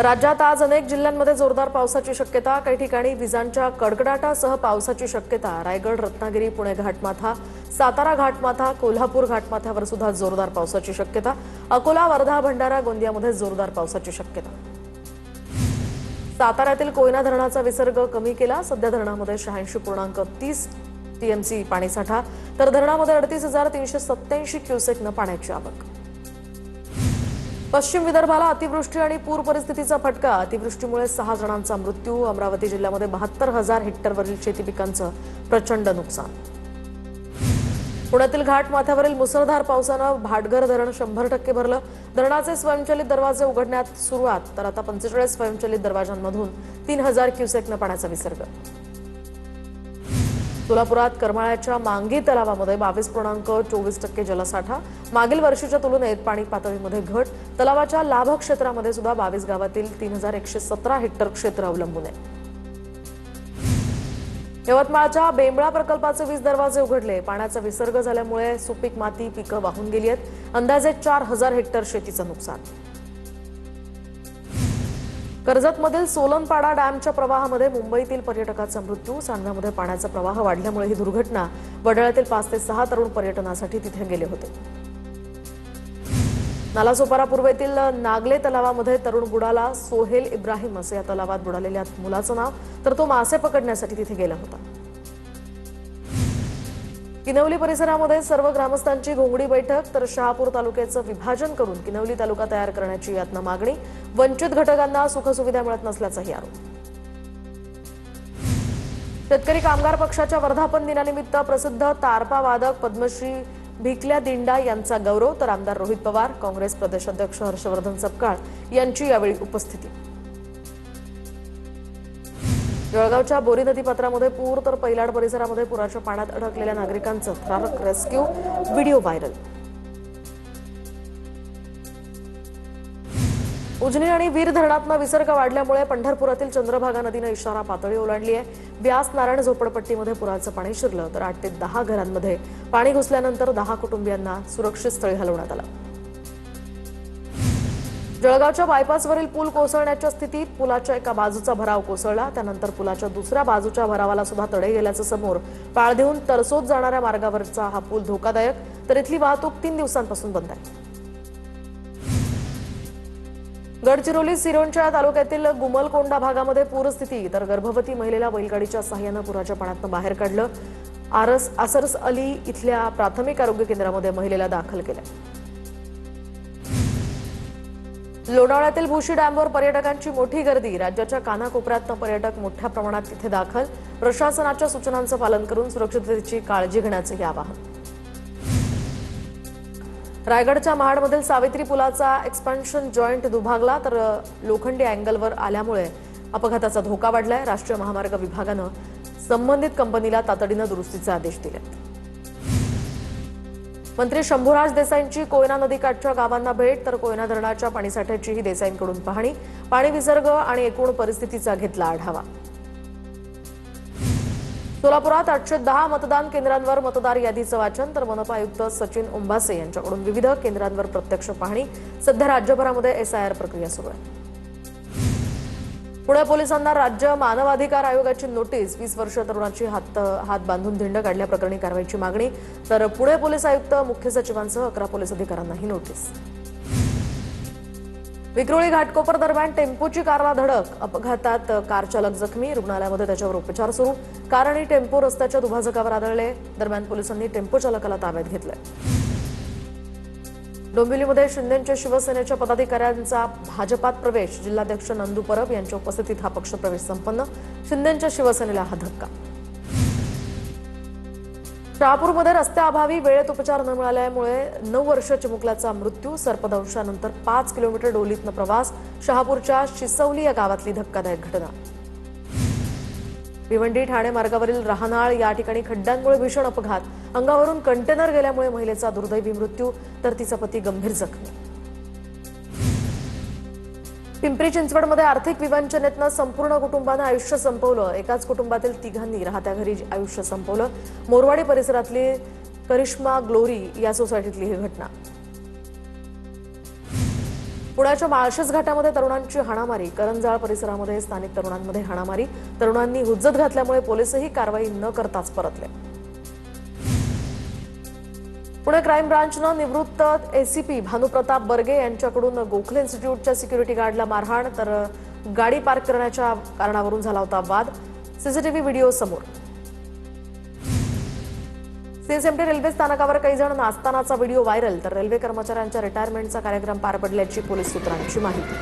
राज्यात आज अनेक जिल्ह्यांमध्ये जोरदार पावसाची शक्यता। काही ठिकाणी विजांच्या कडकडाटासह पावसाची शक्यता। रायगड, रत्नागिरी, पुणे घाटमाथा, सातारा घाटमाथा, कोल्हापूर घाटमाथ्यावर सुद्धा जोरदार पावसाची शक्यता। अकोला, वर्धा, भंडारा, गोंदियामध्ये जोरदार पावसाची शक्यता। साताऱ्यातील कोयना धरणाचा विसर्ग कमी केला। सध्या धरणामध्ये 86.30 टीएमसी पाणीसाठा, तर धरणामध्ये 38,387 क्युसेकनं पाण्याची आवक। पश्चिम विदर्भाला अतिवृष्टी आणि पूर परिस्थितीचा फटका। अतिवृष्टीमुळे 6 जणांचा मृत्यू। अमरावती जिल्ह्यामध्ये 72,000 हेक्टरवरील शेती पिकांचं प्रचंड नुकसान। पुण्यातील घाटमाथ्यावरील मुसळधार पावसानं भाटघर धरण 100% भरलं। धरणाचे स्वयंचलित दरवाजे उघडण्यात सुरुवात, तर आता 45 स्वयंचलित दरवाजांमधून 3,000 क्युसेकनं पाण्याचा विसर्ग। सोलापुरात करमाळ्याच्या मांगी तलावामध्ये 22.24% जलसाठा। मागील वर्षीच्या तुलनेत पाणी पातळीमध्ये घट। तलावाच्या लाभ क्षेत्रामध्ये सुद्धा 22 गावातील 3,117 हेक्टर क्षेत्र अवलंबून आहे। यवतमाळच्या बेंबळा प्रकल्पाचे 20 दरवाजे उघडले। पाण्याचा विसर्ग झाल्यामुळे सुपीक माती, पिकं वाहून गेली आहेत। अंदाजे 4,000 हेक्टर शेतीचं नुकसान। कर्जतमधील सोलनपाडा डॅमच्या प्रवाहामध्ये मुंबईतील पर्यटकाचा मृत्यू। सांगव्यामध्ये पाण्याचा प्रवाह वाढल्यामुळे ही दुर्घटना। वडाळ्यातील 5 ते 6 तरुण पर्यटनासाठी तिथे गेले होते। नालासोपारा पूर्वेतील नागले तलावामध्ये तरुण बुडाला। सोहेल इब्राहिम असे या तलावात बुडालेल्या मुलाचं नाव, तर तो मासे पकडण्यासाठी तिथे गेला होता। किनवली परिसरामध्ये सर्व ग्रामस्थांची घोंगडी बैठक, तर शहापूर तालुक्याचं विभाजन करून किनवली तालुका तयार करण्याची यातना मागणी। वंचित घटकांना सुखसुविधा मिळत नसल्याचाही आरोप। शेतकरी कामगार पक्षाच्या वर्धापन दिनानिमित्त प्रसिद्ध तारपा वादक पद्मश्री भिकल्या दिंडा यांचा गौरव, तर आमदार रोहित पवार, काँग्रेस प्रदेशाध्यक्ष हर्षवर्धन सपकाळ यांची यावेळी उपस्थिती। जळगावच्या बोरी नदीपात्रामध्ये पूर, तर पैलाड परिसरामध्ये पुराच्या पाण्यात अडकलेल्या नागरिकांचं थरारक रेस्क्यू, व्हिडिओ व्हायरल। उजनी आणि वीर धरणातनं विसर्ग वाढल्यामुळे पंढरपुरातील चंद्रभागा नदीनं इशारा पातळी ओलांडली आहे। व्यास नारायण झोपडपट्टीमध्ये पुराचं पाणी शिरलं, तर 8 ते 10 घरांमध्ये पाणी घुसल्यानंतर 10 कुटुंबियांना सुरक्षित स्थळी हलवण्यात आलं। जळगावच्या बायपासवरील पूल कोसळण्याच्या स्थितीत। पुलाच्या एका बाजूचा भराव कोसळला, त्यानंतर पुलाच्या दुसऱ्या बाजूच्या भरावाला सुद्धा तडे गेल्याचं समोर। पाळदेहून तरसोद जाणाऱ्या मार्गावरचा हा पूल धोकादायक, तर इथली वाहतूक 3 दिवसांपासून बंद आहे। गडचिरोली सिरोंचा तालुक्यातील गुमलकोंडा भागामध्ये पूरस्थिती, तर गर्भवती महिलेला बैलगाडीच्या सहाय्यानं पुराच्या पाण्यातून बाहेर काढलं। आसरस अली इथल्या प्राथमिक आरोग्य केंद्रामध्ये महिलेला दाखल केलं। लोणावळ्यातील भुशी डॅमवर पर्यटकांची मोठी गर्दी। राज्याच्या कानाकोपऱ्यातनं पर्यटक मोठ्या प्रमाणात तिथे दाखल। प्रशासनाच्या सूचनांचं पालन करून सुरक्षिततेची काळजी घेण्याचंही आवाहन। रायगडच्या महाडमधील सावित्री पुलाचा एक्सपान्शन जॉईंट दुभागला, तर लोखंडी अँगलवर आल्यामुळे अपघाताचा धोका वाढलाय। राष्ट्रीय महामार्ग विभागानं संबंधित कंपनीला तातडीनं दुरुस्तीचे आदेश दिले। मंत्री शंभूराज देसाईंची कोयना नदीकाठच्या गावांना भेट, तर कोयना धरणाच्या पाणीसाठ्याचीही देसाईंकडून पाहणी। पाणी विसर्ग आणि एकूण परिस्थितीचा घेतला आढावा। सोलापुरात 810 मतदान केंद्रांवर मतदार यादीचं वाचन, तर मनपा आयुक्त सचिन उंबासे यांच्याकडून विविध केंद्रांवर प्रत्यक्ष पाहणी। सध्या राज्यभरामध्ये एसआयआर प्रक्रिया सुरू आहे। पुणे पोलिसांना राज्य मानवाधिकार आयोगाची नोटीस। 20 वर्षीय तरुणाची हात बांधून धिंड काढल्याप्रकरणी कारवाईची मागणी, तर पुणे पोलीस आयुक्त, मुख्य सचिवांसह 11 पोलीस अधिकाऱ्यांना ही नोटीस। विक्रोळी घाटकोपर दरम्यान टेम्पोची कारला धडक, अपघातात कार चालक जखमी। रुग्णालयामध्ये त्याच्यावर उपचार सुरू। कार आणि टेम्पो रस्त्याच्या दुभाजकावर आदळले। दरम्यान पोलिसांनी टेम्पो चालकाला ताब्यात घेतलंय। डोंबिवलीमध्ये शिंदेच्या शिवसेनेच्या पदाधिकाऱ्यांचा भाजपात प्रवेश। जिल्हाध्यक्ष नंदू परब यांच्या उपस्थितीत हा पक्षप्रवेश संपन्न। शिंदेच्या शिवसेनेला हा धक्का। शहापूरमध्ये रस्त्याअभावी वेळेत उपचार न मिळाल्यामुळे 9 वर्षीय चिमुकल्याचा मृत्यू। सर्पदंशानंतर 5 किलोमीटर डोलीतनं प्रवास। शहापूरच्या शिसवली या गावातली धक्कादायक घटना। भिवंडी ठाणे मार्गावरील राहनाळ या ठिकाणी खड्ड्यांमुळे भीषण अपघात। अंगावरून कंटेनर गेल्यामुळे महिलेचा दुर्दैवी मृत्यू, तर तिचा पती गंभीर जखमी। पिंपरी चिंचवडमध्ये आर्थिक विवंचनेतनं संपूर्ण कुटुंबानं आयुष्य संपवलं। एकाच कुटुंबातील 3घांनी राहत्या घरी आयुष्य संपवलं। मोरवाडी परिसरातली करिश्मा ग्लोरी या सोसायटीतली ही घटना। पुण्याच्या माळशेज घाटामध्ये तरुणांची हाणामारी, करंजाळ परिसरामध्ये स्थानिक तरुणांमध्ये हाणामारी, तरुणांनी हुज्जत घातल्यामुळे पोलिसही कारवाई न करताच परतले. पुणे क्राईम ब्रांचनं निवृत्त एसीपी भानुप्रताप बर्गे यांच्याकडून गोखले इन्स्टिट्यूटच्या सिक्युरिटी गार्डला मारहाण, तर गाडी पार्क करण्याच्या कारणावरून झाला होता वाद. सीसीटीव्ही व्हिडिओ समोर. सीएसएमटी रेल्वे स्थानकावर काही जण नाचतानाचा व्हिडिओ व्हायरल, तर रेल्वे कर्मचाऱ्यांच्या रिटायरमेंटचा कार्यक्रम पार पडल्याची पोलीस सूत्रांची माहिती.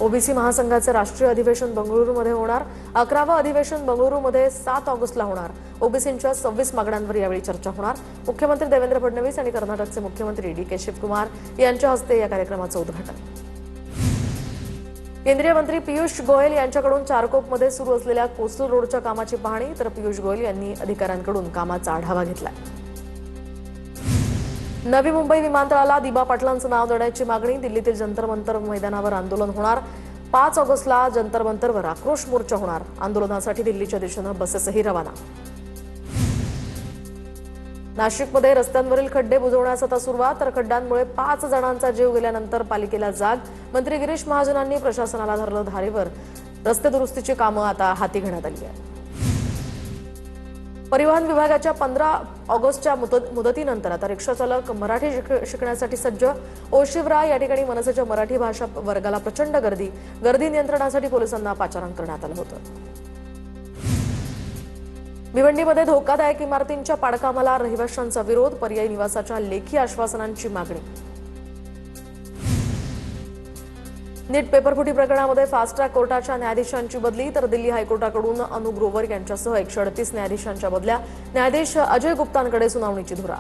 ओबीसी महासंघाचे राष्ट्रीय अधिवेशन बंगळुरूमध्ये होणार. 11वं अधिवेशन बंगळुरूमध्ये 7 ऑगस्टला होणार. ओबीसींच्या 26 मागण्यांवर यावेळी चर्चा होणार. मुख्यमंत्री देवेंद्र फडणवीस आणि कर्नाटकचे मुख्यमंत्री डी.के. शिवकुमार यांच्या हस्ते या कार्यक्रमाचं उद्घाटन. केंद्रीय मंत्री पियुष गोयल यांच्याकडून चारकोपमध्ये सुरू असलेल्या कोस्टल रोडच्या कामाची पाहणी, तर पियुष गोयल यांनी अधिकाऱ्यांकडून कामाचा आढावा घेतला. नवी मुंबई विमानतळाला दिबा पाटलांचं नाव देण्याची मागणी. दिल्लीतील जंतर मंतर मैदानावर आंदोलन होणार. 5 ऑगस्टला जंतर मंतरवर आक्रोश मोर्चा होणार. आंदोलनासाठी दिल्लीच्या दिशेनं बसेसही रवाना. नाशिकमध्ये रस्त्यांवरील खड्डे बुजवण्यास आता सुरुवात, तर खड्ड्यांमुळे 5 जणांचा जीव गेल्यानंतर पालिकेला जाग. मंत्री गिरीश महाजनांनी प्रशासनाला धरलं धारेवर. रस्ते दुरुस्तीची कामं आता हाती घेण्यात आली आहेत. परिवहन विभागाच्या 15 ऑगस्टच्या मुदतीनंतर आता रिक्षाचालक मराठी शिकण्यासाठी सज्ज. ओशिवरा या ठिकाणी मनसेच्या मराठी भाषा वर्गाला प्रचंड गर्दी नियंत्रणासाठी पोलिसांना पाचारण करण्यात आलं होतं. भिवंडीमध्ये धोकादायक इमारतींच्या पाडकामाला रहिवाशांचा विरोध. पर्यायी निवासाच्या लेखी आश्वासनांची मागणी. नीट पेपरफुटी प्रकरणामध्ये फास्ट ट्रॅक कोर्टाच्या न्यायाधीशांची बदली, तर दिल्ली हायकोर्टाकडून अनु ग्रोवर यांच्यासह 138 न्यायाधीशांच्या बदल्या. न्यायाधीश अजय गुप्तांकडे सुनावणीची धुरा.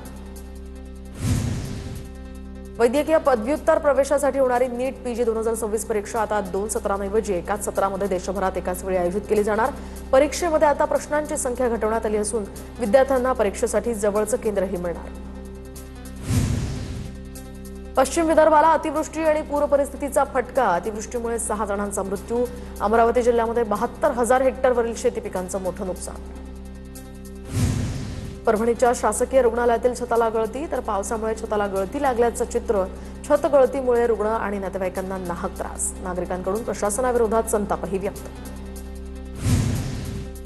वैद्यकीय पदव्युत्तर प्रवेशासाठी होणारी नीट पीजी 2026 परीक्षा आता 2 सत्रांऐवजी एकाच सत्रामध्ये देशभरात एकाच वेळी आयोजित केली जाणार. परीक्षेमध्ये आता प्रश्नांची संख्या घटवण्यात आली असून विद्यार्थ्यांना परीक्षेसाठी जवळचं केंद्रही मिळणार. पश्चिम विदर्भाला अतिवृष्टी आणि पूर परिस्थितीचा फटका. अतिवृष्टीमुळे 6 जणांचा मृत्यू. अमरावती जिल्ह्यामध्ये 72,000 हेक्टरवरील शेती पिकांचं मोठं नुकसान. परभणीच्या शासकीय रुग्णालयातील छताला गळती, तर पावसामुळे छताला गळती लागल्याचं चित्र. छत गळतीमुळे रुग्ण आणि नातेवाईकांना नाहक त्रास. नागरिकांकडून प्रशासनाविरोधात संतापही व्यक्त.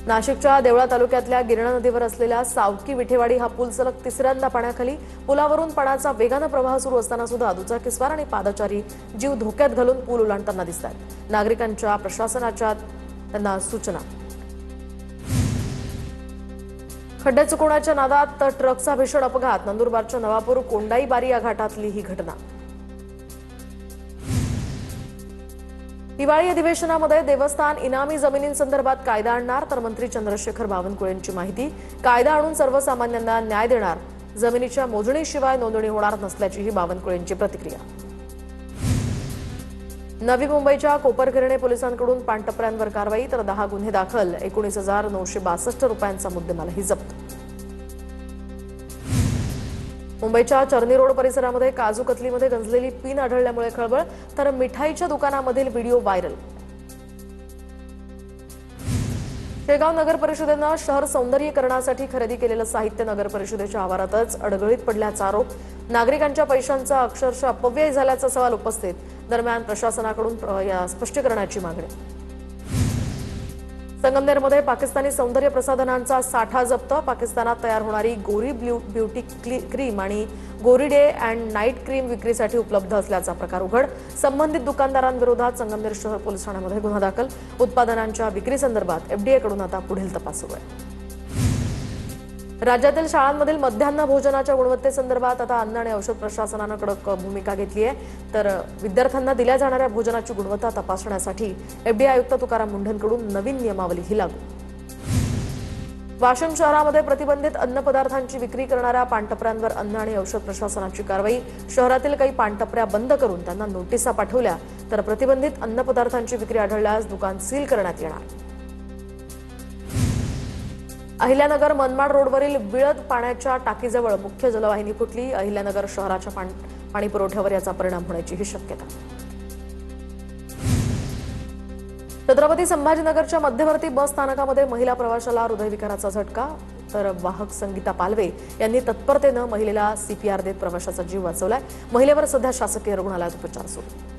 नाशिकच्या देवळा तालुक्यातल्या गिरणा नदीवर असलेला सावकी विठेवाडी हा पूल सलग 3ऱ्यांदा पाण्याखाली. पुलावरून पाण्याचा वेगानं प्रवाह सुरू असताना सुद्धा दुचाकीस्वार आणि पादचारी जीव धोक्यात घालून पूल ओलांडताना दिसतात. नागरिकांच्या प्रशासनाच्या त्यांना सूचना. खड्डे चुकवण्याच्या नादात ट्रकचा भीषण अपघात. नंदुरबारच्या नवापूर कोंडाईबारी या घाटातली ही घटना. हिवाळी अधिवेशनामध्ये देवस्थान इनामी जमिनींसंदर्भात कायदा आणणार, तर मंत्री चंद्रशेखर बावनकुळेंची माहिती. कायदा आणून सर्वसामान्यांना न्याय देणार. जमिनीच्या मोजणीशिवाय नोंदणी होणार नसल्याचीही बावनकुळेंची प्रतिक्रिया. नवी मुंबईच्या कोपरखिरणे पोलिसांकडून पानटपऱ्यांवर कारवाई, तर 10 गुन्हे दाखल. 19,962 रुपयांचा मुद्देमालही जप्त. मुंबईच्या चर्नी रोड परिसरामध्ये काजू कतलीमध्ये गंजलेली पिन आढळल्यामुळे खळबळ, तर मिठाईच्या दुकानामधील व्हिडिओ व्हायरल. शेगाव नगर परिषदेनं शहर सौंदर्यीकरणासाठी खरेदी केलेलं साहित्य नगर परिषदेच्या आवारातच अडगळीत पडल्याचा आरोप. नागरिकांच्या पैशांचा अक्षरशः अपव्यय झाल्याचा सवाल उपस्थित. दरम्यान प्रशासनाकडून या स्पष्टीकरणाची मागणी. संगमनेरमध्ये पाकिस्तानी सौंदर्य प्रसाधनांचा साठा जप्त. पाकिस्तानात तयार होणारी गोरी ब्युटी क्रीम आणि गोरी डे अँड नाईट क्रीम विक्रीसाठी उपलब्ध असल्याचा प्रकार उघड. संबंधित दुकानदारांविरोधात संगमनेर शहर पोलीस ठाण्यामध्ये गुन्हा दाखल. उत्पादनांच्या विक्रीसंदर्भात एफडीएकडून आता पुढील तपास सुरू आहे. राज्यातील शाळांमधील मध्यान्ह भोजनाच्या गुणवत्तेसंदर्भात आता अन्न आणि औषध प्रशासनानं कडक भूमिका घेतली आहे. तर विद्यार्थ्यांना दिल्या जाणाऱ्या भोजनाची गुणवत्ता तपासण्यासाठी एफडीए आयुक्त तुकाराम मुंढेंकडून नवीन नियमावलीही लागू. वाशिम शहरामध्ये प्रतिबंधित अन्नपदार्थांची विक्री करणाऱ्या पानटपऱ्यांवर अन्न आणि औषध प्रशासनाची कारवाई. शहरातील काही पानटपऱ्या बंद करून त्यांना नोटिसा पाठवल्या, तर प्रतिबंधित अन्नपदार्थांची विक्री आढळल्यास दुकान सील करण्यात येणार. अहिल्यानगर मनमाड रोडवरील विळद पाण्याच्या टाकीजवळ मुख्य जलवाहिनी फुटली. अहिल्यानगर शहराच्या पाणी पुरवठ्यावर याचा परिणाम होण्याचीही शक्यता. छत्रपती संभाजीनगरच्या मध्यवर्ती बस स्थानकामध्ये महिला प्रवाशाला हृदयविकाराचा झटका. तर वाहक संगीता पालवे यांनी तत्परतेनं महिलेला CPR देत प्रवाशाचा जीव वाचवलाय। महिलेवर सध्या शासकीय रुग्णालयात उपचार सुरू।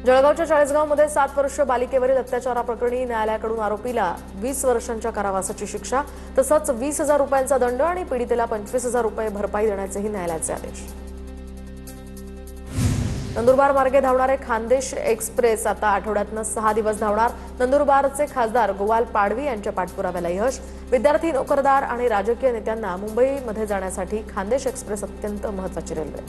जळगावच्या चाळीसगावमध्ये 7 वर्ष बालिकेवरील अत्याचाराप्रकरणी न्यायालयाकडून आरोपीला 20 वर्षांच्या कारावासाची शिक्षा तसंच 20,000 रुपयांचा दंड आणि पीडितेला 25,000 रुपये भरपाई देण्याचेही न्यायालयाचे आदेश। नंदुरबार मार्गे धावणारे खानदेश एक्सप्रेस आता आठवड्यातनं 6 दिवस धावणार। नंदुरबारचे खासदार गोवाल पाडवी यांच्या पाठपुराव्याला यश। विद्यार्थी, नोकरदार आणि राजकीय नेत्यांना मुंबईमध्ये जाण्यासाठी खानदेश एक्सप्रेस अत्यंत महत्त्वाची रेल्वे।